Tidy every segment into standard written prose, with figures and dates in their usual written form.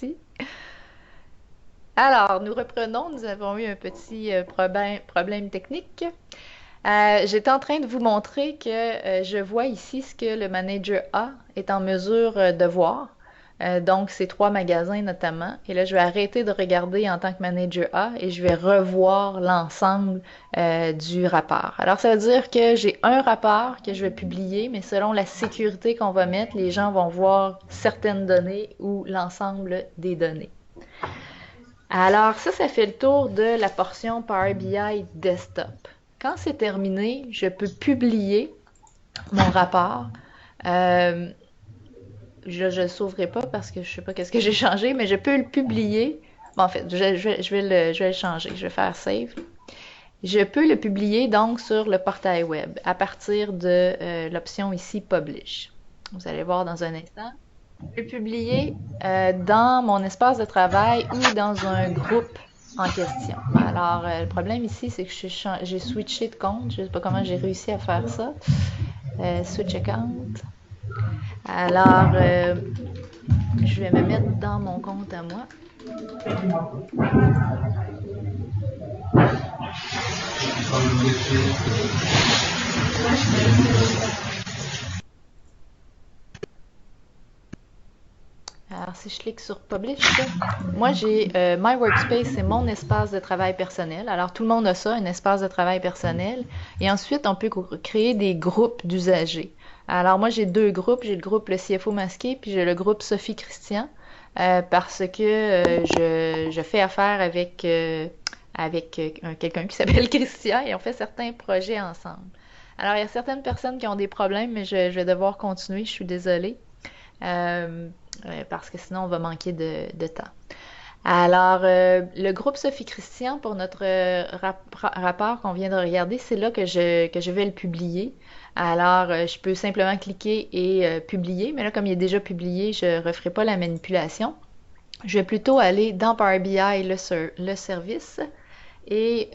Merci. Alors, nous reprenons. Nous avons eu un petit problème technique. J'étais en train de vous montrer que je vois ici ce que le manager A est en mesure de voir. Donc, ces trois magasins notamment. Et là, je vais arrêter de regarder en tant que manager A et je vais revoir l'ensemble du rapport. Alors, ça veut dire que j'ai un rapport que je vais publier, mais selon la sécurité qu'on va mettre, les gens vont voir certaines données ou l'ensemble des données. Alors, ça fait le tour de la portion Power BI Desktop. Quand c'est terminé, je peux publier mon rapport. Euh, je ne le sauverai pas parce que je ne sais pas qu'est-ce que j'ai changé, mais je peux le publier. Bon, en fait, je vais le changer. Je vais faire Save. Je peux le publier donc sur le portail web à partir de l'option ici Publish. Vous allez voir dans un instant. Je peux publier dans mon espace de travail ou dans un groupe en question. Alors, le problème ici, c'est que j'ai switché de compte. Je ne sais pas comment j'ai réussi à faire ça. Switch account. Alors, je vais me mettre dans mon compte à moi. Alors, si je clique sur Publish, moi j'ai My Workspace, c'est mon espace de travail personnel. Alors, tout le monde a ça, un espace de travail personnel. Et ensuite, on peut créer des groupes d'usagers. Alors, moi, j'ai deux groupes. J'ai le groupe le CFO masqué, puis j'ai le groupe Sophie Christian, parce que je fais affaire avec quelqu'un qui s'appelle Christian et on fait certains projets ensemble. Alors, il y a certaines personnes qui ont des problèmes, mais je vais devoir continuer, je suis désolée. Euh, parce que sinon on va manquer de temps. Alors, le groupe Sophie Christian, pour notre rapport qu'on vient de regarder, c'est là que je vais le publier. Alors, je peux simplement cliquer et publier, mais là, comme il est déjà publié, je ne referai pas la manipulation. Je vais plutôt aller dans Power BI, le service, et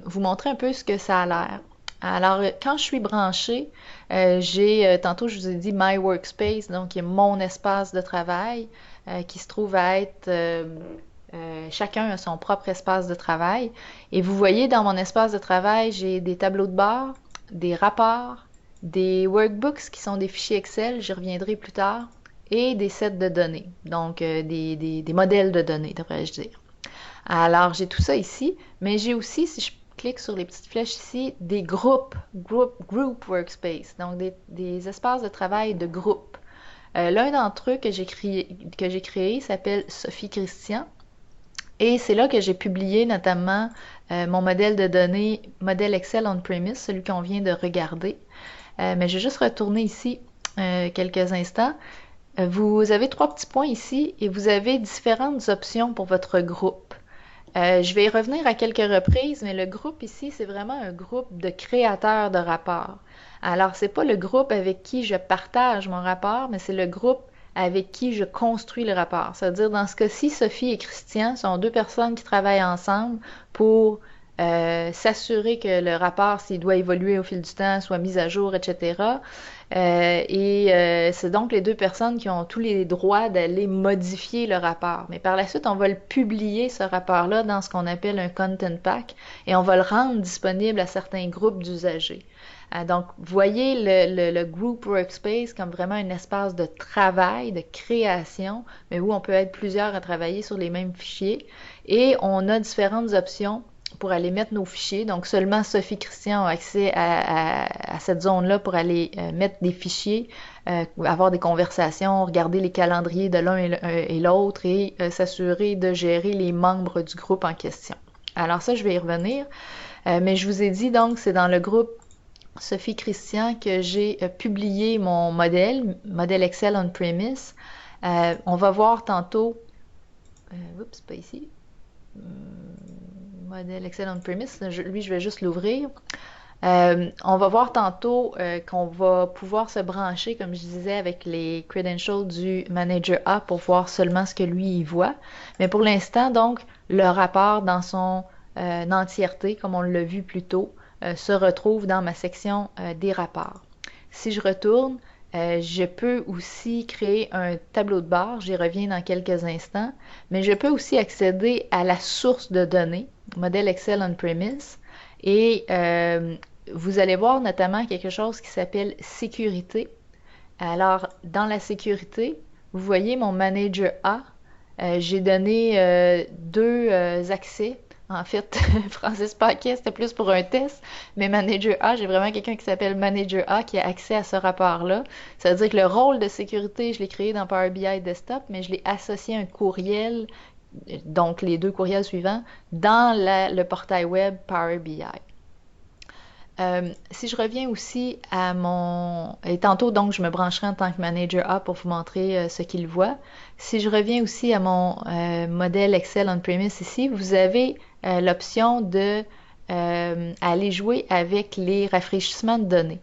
vous montrer un peu ce que ça a l'air. Alors, quand je suis branchée, tantôt je vous ai dit My Workspace, donc qui est mon espace de travail, qui se trouve à être, chacun a son propre espace de travail. Et vous voyez, dans mon espace de travail, j'ai des tableaux de bord, des rapports, des workbooks qui sont des fichiers Excel, j'y reviendrai plus tard, et des sets de données, donc des modèles de données, devrais-je dire. Alors, j'ai tout ça ici, mais j'ai aussi, si je clique sur les petites flèches ici, des group workspace, donc des espaces de travail de groupe. L'un d'entre eux que j'ai créé s'appelle Sophie Christian, et c'est là que j'ai publié notamment mon modèle de données, modèle Excel on-premise, celui qu'on vient de regarder. Mais je vais juste retourner ici quelques instants. Vous avez trois petits points ici et vous avez différentes options pour votre groupe. Je vais y revenir à quelques reprises, mais le groupe ici, c'est vraiment un groupe de créateurs de rapports. Alors, c'est pas le groupe avec qui je partage mon rapport, mais c'est le groupe avec qui je construis le rapport. C'est-à-dire, dans ce cas-ci, Sophie et Christian sont deux personnes qui travaillent ensemble pour s'assurer que le rapport, s'il doit évoluer au fil du temps, soit mis à jour, etc. C'est donc les deux personnes qui ont tous les droits d'aller modifier le rapport. Mais par la suite, on va le publier, ce rapport-là, dans ce qu'on appelle un content pack et on va le rendre disponible à certains groupes d'usagers. Donc, voyez le Group Workspace comme vraiment un espace de travail, de création, mais où on peut être plusieurs à travailler sur les mêmes fichiers. Et on a différentes options pour aller mettre nos fichiers. Donc, seulement Sophie Christian a accès à cette zone-là pour aller mettre des fichiers, avoir des conversations, regarder les calendriers de l'un et l'autre et s'assurer de gérer les membres du groupe en question. Alors ça, je vais y revenir. Mais je vous ai dit donc, c'est dans le groupe Sophie Christian que j'ai publié mon modèle Excel on-premise. On va voir tantôt, oups, pas ici, modèle Excel on-premise, lui je vais juste l'ouvrir. On va voir tantôt qu'on va pouvoir se brancher, comme je disais, avec les credentials du Manager A pour voir seulement ce que lui il voit. Mais pour l'instant, donc, le rapport dans son entièreté, comme on l'a vu plus tôt, se retrouve dans ma section des rapports. Si je retourne, Je peux aussi créer un tableau de bord, j'y reviens dans quelques instants, mais je peux aussi accéder à la source de données, modèle Excel on-premise, et vous allez voir notamment quelque chose qui s'appelle sécurité. Alors, dans la sécurité, vous voyez mon manager A. J'ai donné deux accès. En fait, Francis Paquet, c'était plus pour un test, mais Manager A, j'ai vraiment quelqu'un qui s'appelle Manager A qui a accès à ce rapport-là. Ça veut dire que le rôle de sécurité, je l'ai créé dans Power BI Desktop, mais je l'ai associé à un courriel, donc les deux courriels suivants, dans le portail web Power BI. Si je reviens aussi à mon... Et tantôt, donc, je me brancherai en tant que Manager A pour vous montrer ce qu'il voit. Si je reviens aussi à mon modèle Excel on-premise ici, vous avez l'option de aller jouer avec les rafraîchissements de données.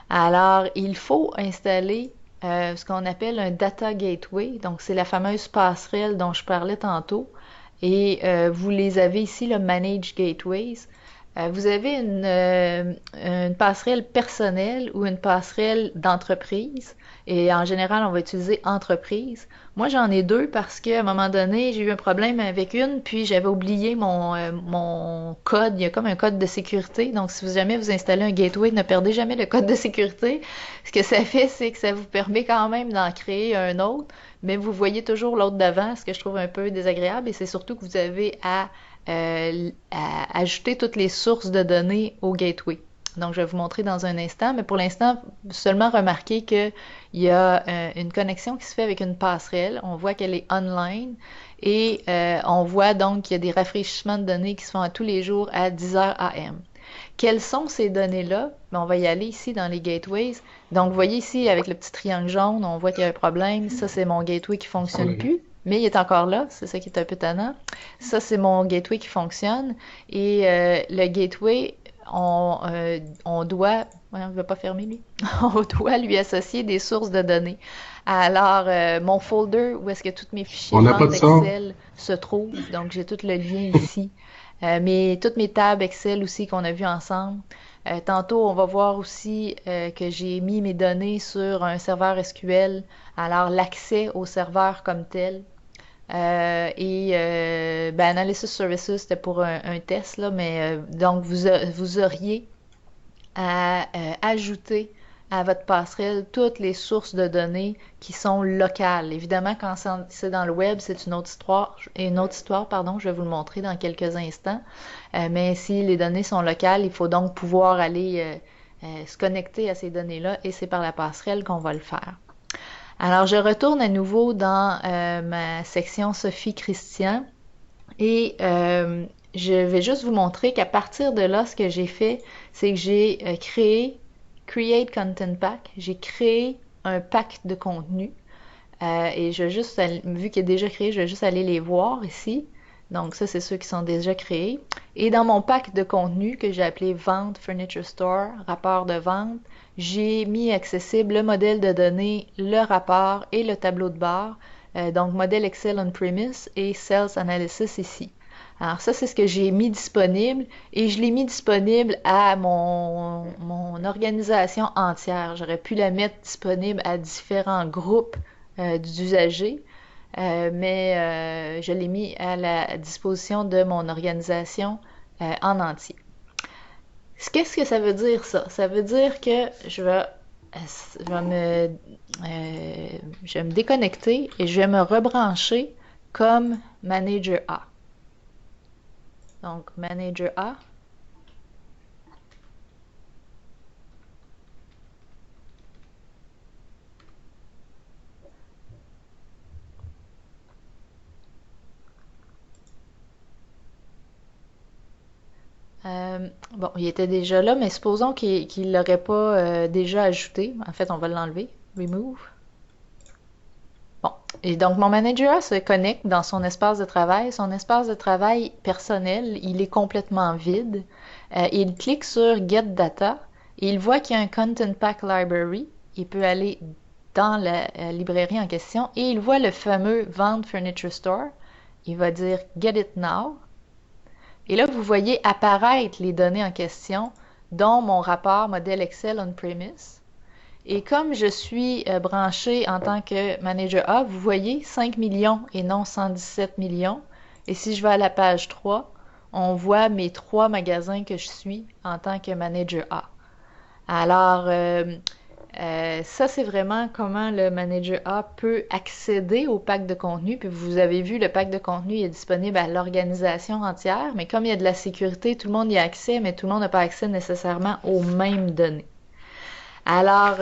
Alors, il faut installer ce qu'on appelle un Data Gateway. Donc, c'est la fameuse passerelle dont je parlais tantôt. Et vous les avez ici, le Manage Gateways. Vous avez une passerelle personnelle ou une passerelle d'entreprise. Et en général, on va utiliser entreprise. Moi, j'en ai deux parce qu'à un moment donné, j'ai eu un problème avec une, puis j'avais oublié mon code. Il y a comme un code de sécurité. Donc, si jamais vous installez un gateway, ne perdez jamais le code de sécurité. Ce que ça fait, c'est que ça vous permet quand même d'en créer un autre, mais vous voyez toujours l'autre d'avant, ce que je trouve un peu désagréable. Et c'est surtout que vous avez à ajouter toutes les sources de données au gateway. Donc, je vais vous montrer dans un instant, mais pour l'instant, seulement remarquez qu'il y a une connexion qui se fait avec une passerelle. On voit qu'elle est online et on voit donc qu'il y a des rafraîchissements de données qui se font à tous les jours à 10h AM. Quelles sont ces données-là? On va y aller ici dans les gateways. Donc, vous voyez ici, avec le petit triangle jaune, on voit qu'il y a un problème. Ça, c'est mon gateway qui ne fonctionne plus. Mais il est encore là, c'est ça qui est un peu tannant. Ça, c'est mon gateway qui fonctionne. Et le gateway, on doit... Ouais, on ne veut pas fermer, lui. On doit lui associer des sources de données. Alors, mon folder où est-ce que tous mes fichiers de vente Excel se trouvent. Donc, j'ai tout le lien ici. Toutes mes tables Excel aussi qu'on a vues ensemble. Tantôt, on va voir aussi que j'ai mis mes données sur un serveur SQL. Alors, l'accès au serveur comme tel. Analysis Services, c'était pour un test, là, mais donc vous auriez à ajouter à votre passerelle toutes les sources de données qui sont locales. Évidemment, quand c'est dans le web, c'est une autre histoire. Je vais vous le montrer dans quelques instants. Mais si les données sont locales, il faut donc pouvoir aller se connecter à ces données-là et c'est par la passerelle qu'on va le faire. Alors, je retourne à nouveau dans ma section Sophie Christian et je vais juste vous montrer qu'à partir de là, ce que j'ai fait, c'est que j'ai créé Create Content Pack. J'ai créé un pack de contenu et je vais juste, vu qu'il est déjà créé, je vais juste aller les voir ici. Donc ça, c'est ceux qui sont déjà créés. Et dans mon pack de contenu que j'ai appelé Vente Furniture Store, rapport de vente, j'ai mis accessible le modèle de données, le rapport et le tableau de bord. Donc modèle Excel on-premise et Sales Analysis ici. Alors ça, c'est ce que j'ai mis disponible et je l'ai mis disponible à mon organisation entière. J'aurais pu la mettre disponible à différents groupes d'usagers. Mais je l'ai mis à la disposition de mon organisation en entier. Qu'est-ce que ça veut dire, ça? Ça veut dire que je vais me déconnecter et je vais me rebrancher comme Manager A. Donc, Manager A. Bon, il était déjà là, mais supposons qu'il ne l'aurait pas déjà ajouté. En fait, on va l'enlever. Remove. Bon, et donc mon manager se connecte dans son espace de travail. Son espace de travail personnel, il est complètement vide. Il clique sur Get Data et il voit qu'il y a un Content Pack Library. Il peut aller dans la librairie en question et il voit le fameux Vente Furniture Store. Il va dire Get It Now. Et là, vous voyez apparaître les données en question, dont mon rapport modèle Excel on-premise. Et comme je suis branchée en tant que manager A, vous voyez 5 millions et non 117 millions. Et si je vais à la page 3, on voit mes 3 magasins que je suis en tant que manager A. Alors, ça, c'est vraiment comment le manager A peut accéder au pack de contenu. Puis vous avez vu, le pack de contenu est disponible à l'organisation entière, mais comme il y a de la sécurité, tout le monde y a accès, mais tout le monde n'a pas accès nécessairement aux mêmes données. Alors,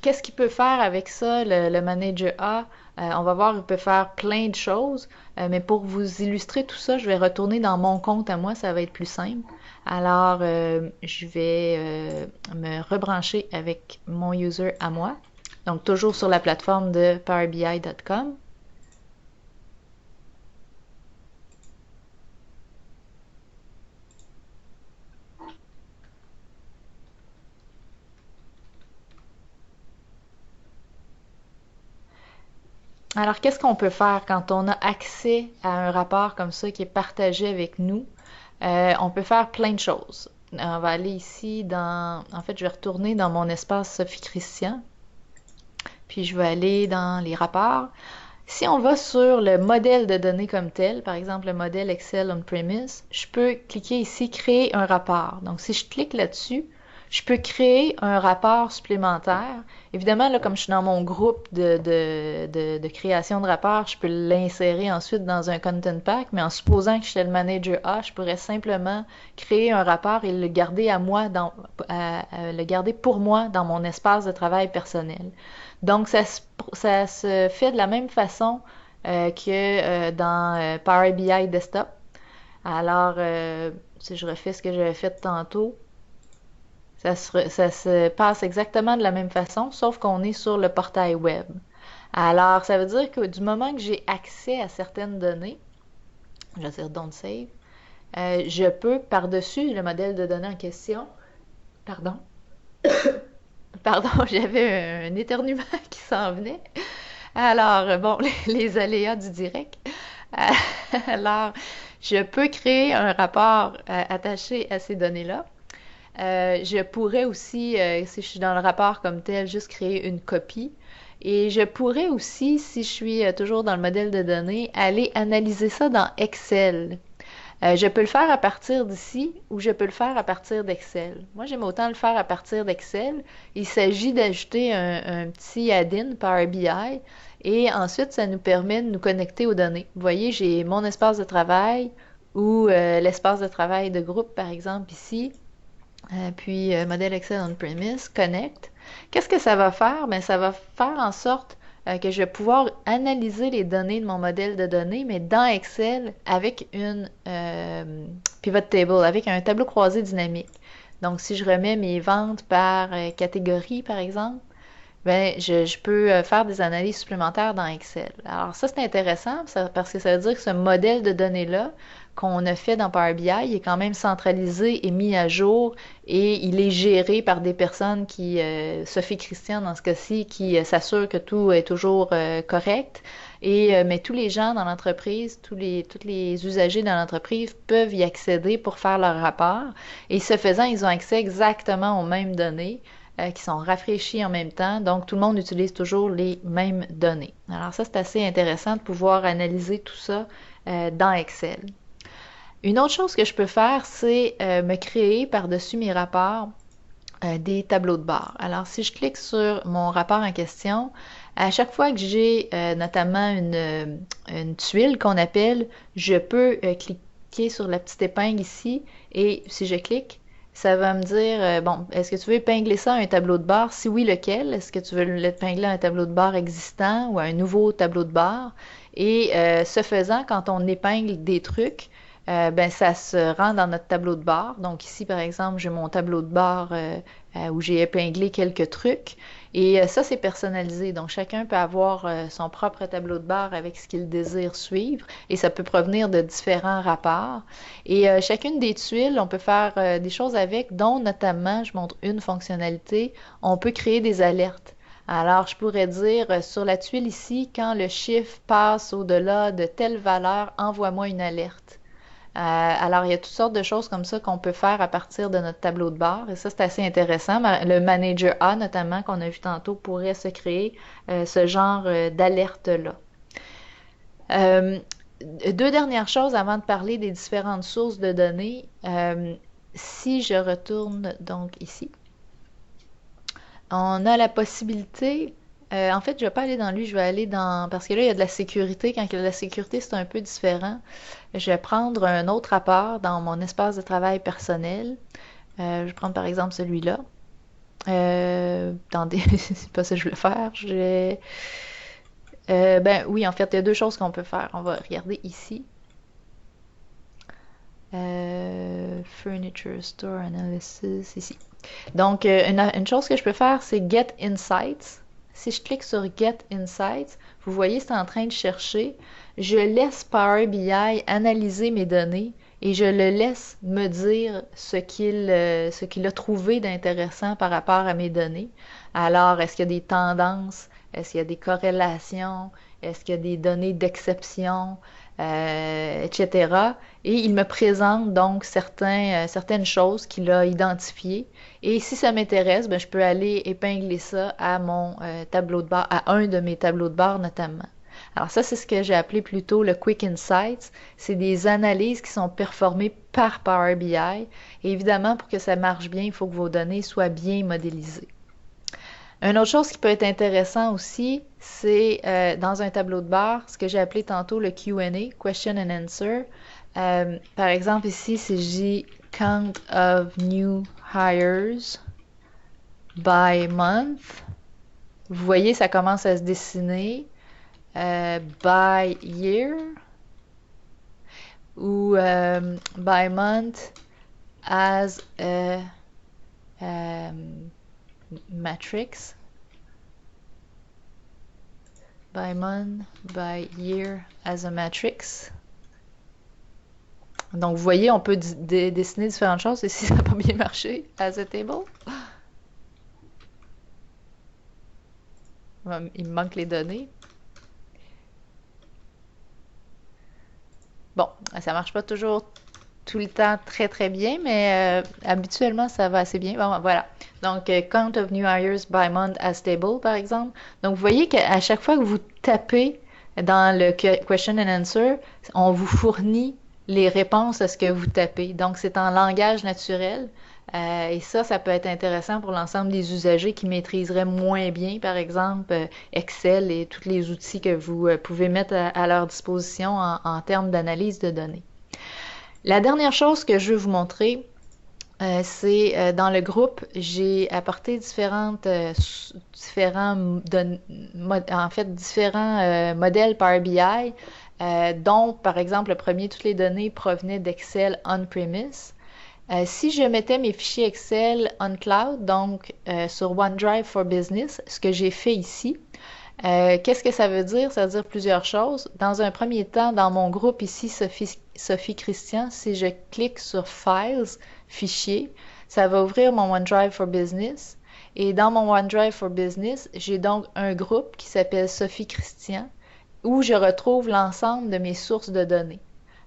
qu'est-ce qu'il peut faire avec ça, le manager A? On va voir, il peut faire plein de choses, mais pour vous illustrer tout ça, je vais retourner dans mon compte à moi, ça va être plus simple. Alors, je vais me rebrancher avec mon user à moi. Donc, toujours sur la plateforme de powerbi.com. Alors, qu'est-ce qu'on peut faire quand on a accès à un rapport comme ça qui est partagé avec nous? On peut faire plein de choses. On va aller ici dans... En fait, je vais retourner dans mon espace Sophie Christian. Puis, je vais aller dans les rapports. Si on va sur le modèle de données comme tel, par exemple le modèle Excel on-premise, je peux cliquer ici Créer un rapport. Donc, si je clique là-dessus, je peux créer un rapport supplémentaire. Évidemment, là, comme je suis dans mon groupe de création de rapport, je peux l'insérer ensuite dans un content pack, mais en supposant que je suis le manager A, je pourrais simplement créer un rapport et le garder à moi le garder pour moi dans mon espace de travail personnel. Donc, ça se fait de la même façon que dans Power BI Desktop. Alors, si je refais ce que j'avais fait tantôt, ça se passe exactement de la même façon, sauf qu'on est sur le portail web. Alors, ça veut dire que du moment que j'ai accès à certaines données, je vais dire Don't Save, je peux, par-dessus le modèle de données en question, pardon, pardon, j'avais un éternuement qui s'en venait. Alors, bon, les aléas du direct. Alors, je peux créer un rapport attaché à ces données-là. Je pourrais aussi, si je suis dans le rapport comme tel, juste créer une copie. Et je pourrais aussi, si je suis toujours dans le modèle de données, aller analyser ça dans Excel. Je peux le faire à partir d'ici ou je peux le faire à partir d'Excel. Moi, j'aime autant le faire à partir d'Excel. Il s'agit d'ajouter un petit add-in Power BI et ensuite, ça nous permet de nous connecter aux données. Vous voyez, j'ai mon espace de travail ou l'espace de travail de groupe, par exemple, ici. Puis, modèle Excel on-premise, Connect. Qu'est-ce que ça va faire? Bien, ça va faire en sorte que je vais pouvoir analyser les données de mon modèle de données, mais dans Excel avec une pivot table, avec un tableau croisé dynamique. Donc, si je remets mes ventes par catégorie, par exemple, ben, je peux faire des analyses supplémentaires dans Excel. Alors ça, c'est intéressant parce que ça veut dire que ce modèle de données-là qu'on a fait dans Power BI, il est quand même centralisé et mis à jour et il est géré par des personnes qui, Sophie Christian dans ce cas-ci, qui s'assurent que tout est toujours correct. Et mais tous les gens dans l'entreprise, tous les usagers dans l'entreprise peuvent y accéder pour faire leur rapport. Et ce faisant, ils ont accès exactement aux mêmes données qui sont rafraîchis en même temps. Donc, tout le monde utilise toujours les mêmes données. Alors ça, c'est assez intéressant de pouvoir analyser tout ça dans Excel. Une autre chose que je peux faire, c'est me créer par-dessus mes rapports des tableaux de bord. Alors, si je clique sur mon rapport en question, à chaque fois que j'ai notamment une tuile qu'on appelle, je peux cliquer sur la petite épingle ici et si je clique, ça va me dire, bon, est-ce que tu veux épingler ça à un tableau de bord? Si oui, lequel? Est-ce que tu veux l'épingler à un tableau de bord existant ou à un nouveau tableau de bord? Et ce faisant, quand on épingle des trucs, ben, ça se rend dans notre tableau de bord. Donc ici, par exemple, j'ai mon tableau de bord où j'ai épinglé quelques trucs. Et ça, c'est personnalisé. Donc chacun peut avoir son propre tableau de bord avec ce qu'il désire suivre. Et ça peut provenir de différents rapports. Et chacune des tuiles, on peut faire des choses avec, dont notamment, je montre une fonctionnalité, on peut créer des alertes. Alors, je pourrais dire sur la tuile ici, quand le chiffre passe au-delà de telle valeur, envoie-moi une alerte. Alors, il y a toutes sortes de choses comme ça qu'on peut faire à partir de notre tableau de bord. Et ça, c'est assez intéressant. Le Manager A, notamment, qu'on a vu tantôt, pourrait se créer ce genre d'alerte-là. Euh, Deux dernières choses avant de parler des différentes sources de données. Si je retourne donc ici, on a la possibilité, en fait, je vais pas aller dans lui, je vais aller dans, parce que là, il y a de la sécurité. Quand il y a de la sécurité, c'est un peu différent. Je vais prendre un autre rapport dans mon espace de travail personnel. Je vais prendre par exemple celui-là. Attendez, c'est pas ça que je voulais faire. Ben oui, en fait, il y a deux choses qu'on peut faire. On va regarder ici. Furniture Store Analysis, ici. Donc, une chose que je peux faire, c'est Get Insights. Si je clique sur Get Insights, vous voyez, c'est en train de chercher. Je laisse Power BI analyser mes données et je le laisse me dire ce qu'il a trouvé d'intéressant par rapport à mes données. Alors, est-ce qu'il y a des tendances? Est-ce qu'il y a des corrélations? Est-ce qu'il y a des données d'exception? Etc. Et il me présente donc certaines choses qu'il a identifiées. Et si ça m'intéresse, ben, je peux aller épingler ça à mon tableau de bord, à un de mes tableaux de bord notamment. Alors ça, c'est ce que j'ai appelé plutôt le Quick Insights. C'est des analyses qui sont performées par Power BI. Et évidemment, pour que ça marche bien, il faut que vos données soient bien modélisées. Une autre chose qui peut être intéressant aussi, c'est dans un tableau de bord, ce que j'ai appelé tantôt le Q&A, Question and Answer. Par exemple, ici, si je dis Count of New Hires by Month, vous voyez, ça commence à se dessiner. By Year ou by Month as a matrix. By month, by year as a matrix. Donc, vous voyez, on peut dessiner différentes choses. Ici, ça n'a pas bien marché. As a table. Il me manque les données. Bon, ça marche pas toujours tout le temps très très bien, mais habituellement ça va assez bien. Bon, voilà. Donc, count of new hires by month as table, par exemple. Donc, vous voyez qu'à chaque fois que vous tapez dans le question and answer, on vous fournit les réponses à ce que vous tapez. Donc, c'est en langage naturel. Et ça peut être intéressant pour l'ensemble des usagers qui maîtriseraient moins bien, par exemple, Excel et tous les outils que vous pouvez mettre à leur disposition en termes d'analyse de données. La dernière chose que je veux vous montrer, c'est dans le groupe, j'ai apporté différents modèles Power BI, dont, par exemple, le premier, toutes les données provenaient d'Excel on-premise. Si je mettais mes fichiers Excel on cloud, donc sur OneDrive for Business, ce que j'ai fait ici, qu'est-ce que ça veut dire? Ça veut dire plusieurs choses. Dans un premier temps, dans mon groupe ici, Sophie Christian, si je clique sur Files, Fichiers, ça va ouvrir mon OneDrive for Business. Et dans mon OneDrive for Business, j'ai donc un groupe qui s'appelle Sophie Christian, où je retrouve l'ensemble de mes sources de données.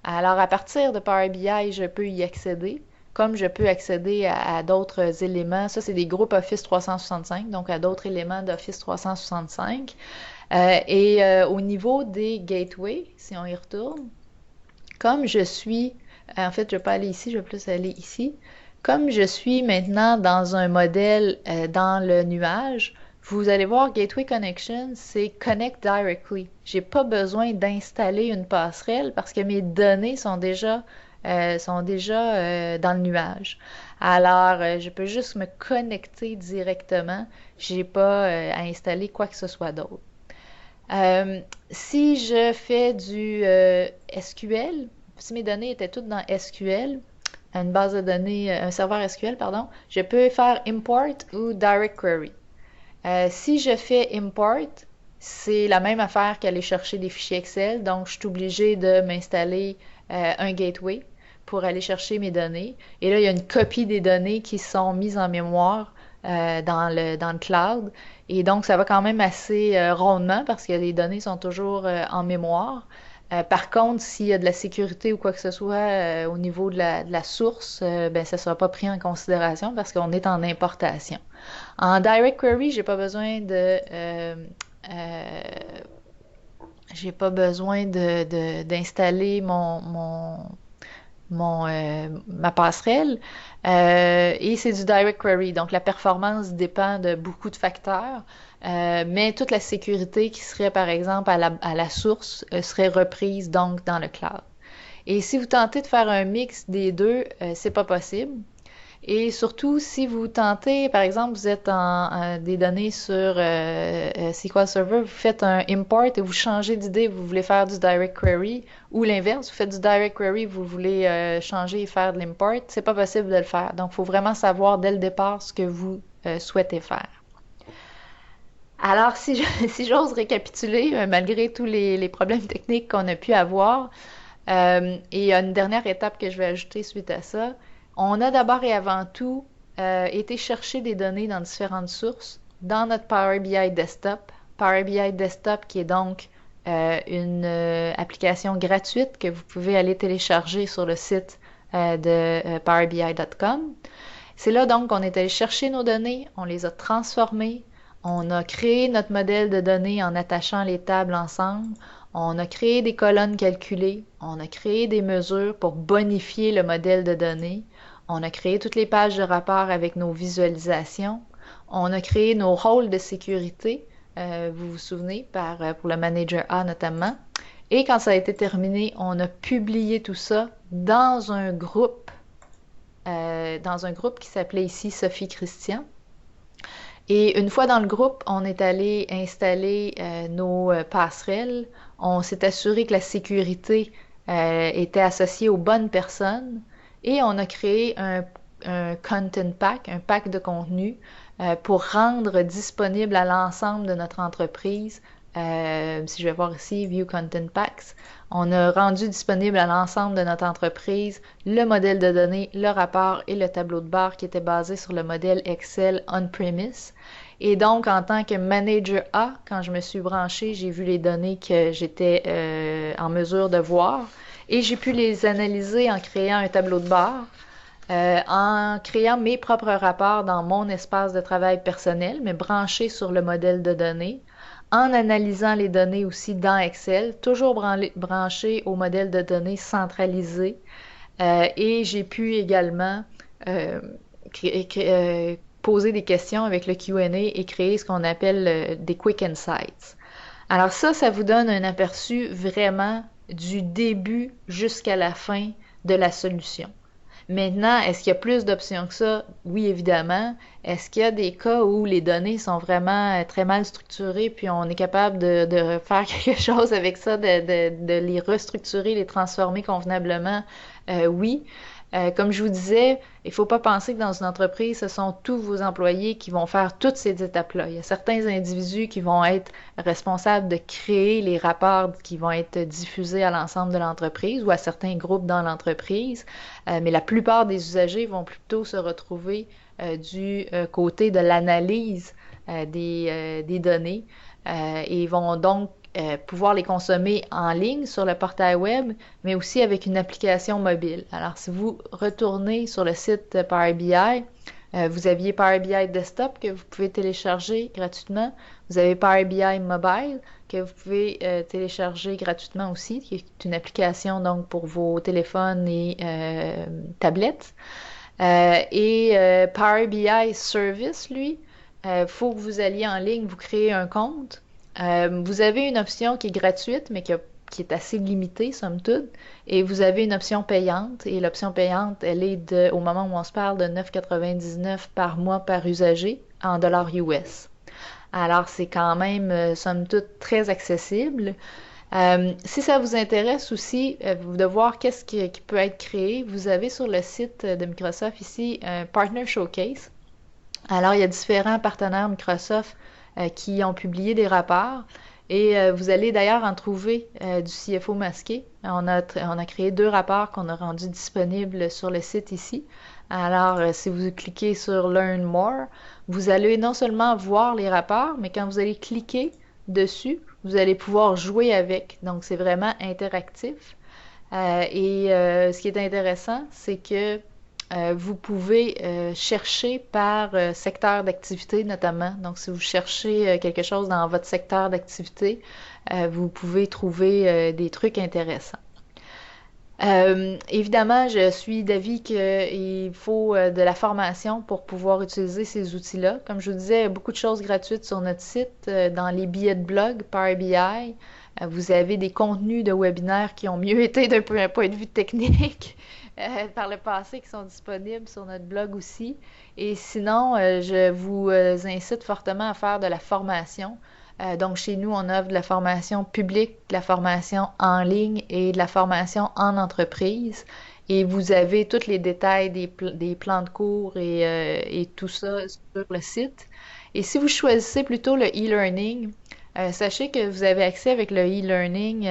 Alors, à partir de Power BI, je peux y accéder, comme je peux accéder à d'autres éléments. Ça, c'est des groupes Office 365, donc à d'autres éléments d'Office 365. Au niveau des gateways, si on y retourne, comme je suis, en fait, je ne vais pas aller ici, je vais plus aller ici. Comme je suis maintenant dans un modèle dans le nuage, vous allez voir Gateway Connection, c'est Connect Directly. J'ai pas besoin d'installer une passerelle parce que mes données sont déjà dans le nuage. Alors, je peux juste me connecter directement. J'ai pas à installer quoi que ce soit d'autre. Si je fais du SQL, si mes données étaient toutes dans SQL, une base de données, un serveur SQL, pardon, je peux faire import ou direct query. Si je fais import, c'est la même affaire qu'aller chercher des fichiers Excel, donc je suis obligée de m'installer un gateway pour aller chercher mes données. Et là, il y a une copie des données qui sont mises en mémoire dans le cloud. Et donc, ça va quand même assez rondement parce que les données sont toujours en mémoire. Par contre, s'il y a de la sécurité ou quoi que ce soit au niveau de la source, ben, ça ne sera pas pris en considération parce qu'on est en importation. En Direct Query, euh, j'ai pas besoin d'installer ma passerelle. Et c'est du Direct Query. Donc, la performance dépend de beaucoup de facteurs. Mais toute la sécurité qui serait, par exemple, à la source serait reprise donc dans le cloud. Et si vous tentez de faire un mix des deux, c'est pas possible. Et surtout, si vous tentez, par exemple, vous êtes des données sur SQL Server, vous faites un import et vous changez d'idée, vous voulez faire du Direct Query, ou l'inverse, vous faites du Direct Query, vous voulez changer et faire de l'import, c'est pas possible de le faire. Donc, il faut vraiment savoir dès le départ ce que vous souhaitez faire. Alors, si j'ose récapituler, malgré tous les problèmes techniques qu'on a pu avoir, et il y a une dernière étape que je vais ajouter suite à ça. On a d'abord et avant tout été chercher des données dans différentes sources dans notre Power BI Desktop. Power BI Desktop qui est donc une application gratuite que vous pouvez aller télécharger sur le site de powerbi.com. C'est là donc qu'on est allé chercher nos données, on les a transformées, on a créé notre modèle de données en attachant les tables ensemble, on a créé des colonnes calculées, on a créé des mesures pour bonifier le modèle de données, on a créé toutes les pages de rapport avec nos visualisations, on a créé nos rôles de sécurité, vous vous souvenez, pour le Manager A notamment. Et quand ça a été terminé, on a publié tout ça dans un groupe qui s'appelait ici Sophie Christian. Et une fois dans le groupe, on est allé installer nos passerelles. On s'est assuré que la sécurité était associée aux bonnes personnes et on a créé un content pack, un pack de contenu pour rendre disponible à l'ensemble de notre entreprise. Si je vais voir ici, View Content Packs, on a rendu disponible à l'ensemble de notre entreprise le modèle de données, le rapport et le tableau de bord qui était basé sur le modèle Excel on-premise. Et donc, en tant que manager A, quand je me suis branchée, j'ai vu les données que j'étais en mesure de voir et j'ai pu les analyser en créant un tableau de bord. En créant mes propres rapports dans mon espace de travail personnel, mais branchés sur le modèle de données, en analysant les données aussi dans Excel, toujours branché au modèle de données centralisé. Et j'ai pu également poser des questions avec le Q&A et créer ce qu'on appelle des Quick Insights. Alors ça vous donne un aperçu vraiment du début jusqu'à la fin de la solution. Maintenant, est-ce qu'il y a plus d'options que ça? Oui, évidemment. Est-ce qu'il y a des cas où les données sont vraiment très mal structurées, puis on est capable de faire quelque chose avec ça, de les restructurer, les transformer convenablement? Oui. Comme je vous disais, il ne faut pas penser que dans une entreprise, ce sont tous vos employés qui vont faire toutes ces étapes-là. Il y a certains individus qui vont être responsables de créer les rapports qui vont être diffusés à l'ensemble de l'entreprise ou à certains groupes dans l'entreprise, mais la plupart des usagers vont plutôt se retrouver du côté de l'analyse des données et vont donc pouvoir les consommer en ligne sur le portail web, mais aussi avec une application mobile. Alors, si vous retournez sur le site Power BI, vous aviez Power BI Desktop que vous pouvez télécharger gratuitement. Vous avez Power BI Mobile que vous pouvez télécharger gratuitement aussi, qui est une application donc pour vos téléphones et tablettes. Power BI Service, lui, faut que vous alliez en ligne, vous créez un compte. Vous avez une option qui est gratuite, mais qui est assez limitée, somme toute, et vous avez une option payante, et l'option payante, elle est au moment où on se parle, de 9,99 par mois par usager en dollars US. Alors, c'est quand même, somme toute, très accessible. Si ça vous intéresse aussi de voir qu'est-ce qui peut être créé, vous avez sur le site de Microsoft ici un Partner Showcase. Alors, il y a différents partenaires Microsoft qui ont publié des rapports et vous allez d'ailleurs en trouver du CFO masqué. On a créé 2 rapports qu'on a rendus disponibles sur le site ici. Alors, si vous cliquez sur Learn More, vous allez non seulement voir les rapports, mais quand vous allez cliquer dessus. Vous allez pouvoir jouer avec. Donc, c'est vraiment interactif. Ce qui est intéressant, c'est que vous pouvez chercher par secteur d'activité notamment. Donc, si vous cherchez quelque chose dans votre secteur d'activité, vous pouvez trouver des trucs intéressants. Évidemment, je suis d'avis qu'il faut de la formation pour pouvoir utiliser ces outils-là. Comme je vous disais, il y a beaucoup de choses gratuites sur notre site. Dans les billets de blog, Power BI, vous avez des contenus de webinaires qui ont mieux été d'un point de vue technique par le passé qui sont disponibles sur notre blog aussi. Et sinon, je vous incite fortement à faire de la formation. Donc, chez nous, on offre de la formation publique, de la formation en ligne et de la formation en entreprise. Et vous avez tous les détails des plans de cours et tout ça sur le site. Et si vous choisissez plutôt le e-learning, sachez que vous avez accès avec le e-learning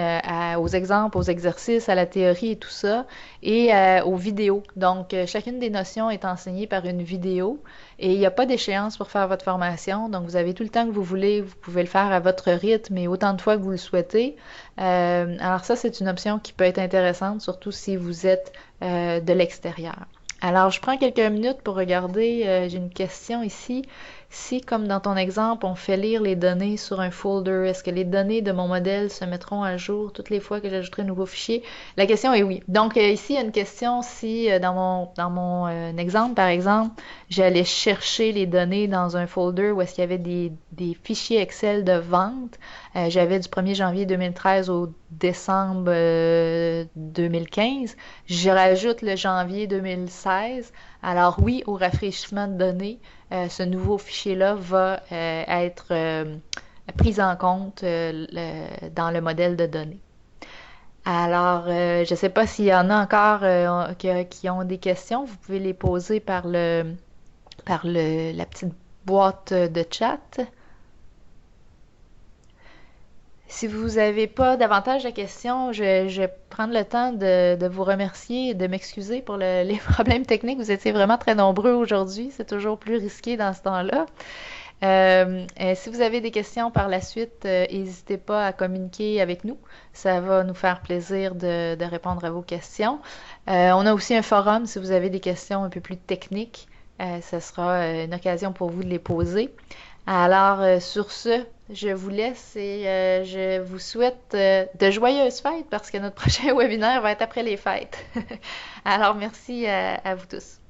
aux exemples, aux exercices, à la théorie et tout ça, et aux vidéos. Donc, chacune des notions est enseignée par une vidéo et il n'y a pas d'échéance pour faire votre formation. Donc, vous avez tout le temps que vous voulez, vous pouvez le faire à votre rythme et autant de fois que vous le souhaitez. Alors ça, c'est une option qui peut être intéressante, surtout si vous êtes de l'extérieur. Alors, je prends quelques minutes pour regarder, j'ai une question ici. Si, comme dans ton exemple, on fait lire les données sur un folder, est-ce que les données de mon modèle se mettront à jour toutes les fois que j'ajouterai un nouveau fichier? La question est oui. Donc, ici, il y a une question si, dans mon exemple, par exemple, j'allais chercher les données dans un folder où est-ce qu'il y avait des fichiers Excel de vente. J'avais du 1er janvier 2013 au décembre 2015. Je rajoute le janvier 2016. Alors oui, au rafraîchissement de données, ce nouveau fichier-là va être pris en compte dans le modèle de données. Alors, je ne sais pas s'il y en a encore qui ont des questions. Vous pouvez les poser par la petite boîte de chat. Si vous n'avez pas davantage de questions, je vais prendre le temps de vous remercier et de m'excuser pour les problèmes techniques. Vous étiez vraiment très nombreux aujourd'hui. C'est toujours plus risqué dans ce temps-là. Si vous avez des questions par la suite, n'hésitez pas à communiquer avec nous. Ça va nous faire plaisir de répondre à vos questions. On a aussi un forum si vous avez des questions un peu plus techniques. Ce sera une occasion pour vous de les poser. Alors, sur ce, je vous laisse et je vous souhaite de joyeuses fêtes parce que notre prochain webinaire va être après les fêtes. Alors, merci à vous tous.